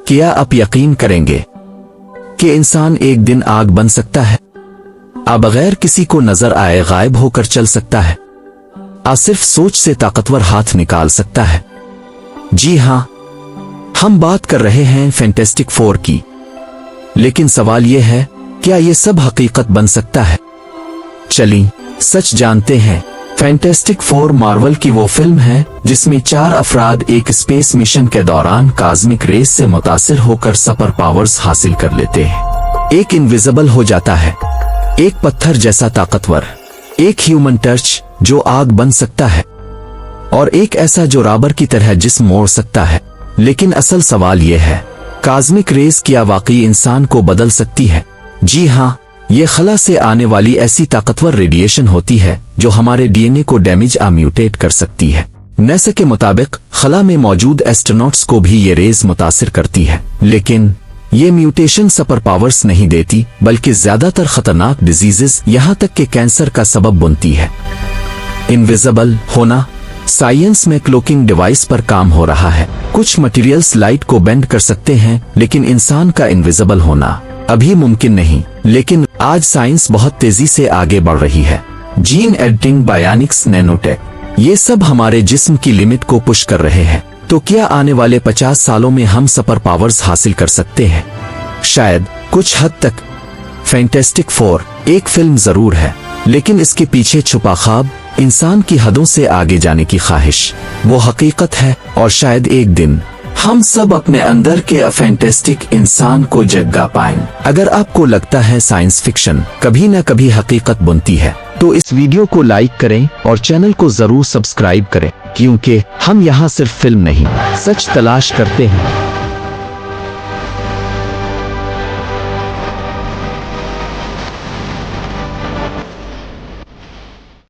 क्या आप यकीन करेंगे कि इंसान एक दिन आग बन सकता है? बगैर किसी को नजर आए गायब होकर चल सकता है? सिर्फ सोच से ताकतवर हाथ निकाल सकता है? जी हां, हम बात कर रहे हैं फैंटास्टिक फोर की। लेकिन सवाल यह है, क्या यह सब हकीकत बन सकता है? चलिए सच जानते हैं। फैंटास्टिक फोर मार्वल की वो फिल्म है जिसमें 4 अफराद एक स्पेस मिशन के दौरान कॉस्मिक रेस से मुतासिर होकर सुपर पावर्स हासिल कर लेते हैं। एक इनविजिबल हो जाता है, एक पत्थर जैसा ताकतवर, एक ह्यूमन टच जो आग बन सकता है, और एक ऐसा जो रॉबर की तरह जिस्म मोड़ सकता है। लेकिन असल सवाल यह है, कॉस्मिक रेस क्या वाकई इंसान को बदल सकती है? जी हां, ये खला से आने वाली ऐसी ताकतवर रेडिएशन होती है जो हमारे डीएनए को डैमेज म्यूटेट कर सकती है। नासा के मुताबिक खला में मौजूद एस्ट्रोनॉट्स को भी ये रेस मुतासिर करती है। लेकिन ये म्यूटेशन सुपर पावर्स नहीं देती, बल्कि ज्यादातर खतरनाक डिजीजेस यहां तक कि कैंसर का सबब बनती है। इनविजिबल होना। साइंस में क्लोकिंग डिवाइस पर काम हो रहा है। कुछ मटेरियल्स लाइट को बेंड कर सकते हैं, लेकिन इंसान का इनविजिबल होना अभी मुमकिन नहीं। लेकिन आज साइंस बहुत तेजी से आगे बढ़ रही है। जीन एडिटिंग, बायोनिक्स, नैनोटेक, ये सब हमारे जिस्म की लिमिट को पुश कर रहे हैं। तो क्या आने वाले 50 सालों में हम सुपर पावर्स हासिल कर सकते हैं? शायद, कुछ हद तक। फैंटास्टिक फोर एक फिल्म जरूर है, लेकिन इसके पीछे छुपा ख्वाब, इंसान की हदों से आगे जाने की ख्वाहिश, वो हकीकत है। और शायद एक दिन हम सब अपने अंदर के फैंटास्टिक इंसान को जगा पाएं। अगर आपको लगता है साइंस फिक्शन कभी न कभी हकीकत बनती है, तो इस वीडियो को लाइक करें और चैनल को जरूर सब्सक्राइब करें, क्योंकि हम यहाँ सिर्फ फिल्म नहीं, सच तलाश करते हैं।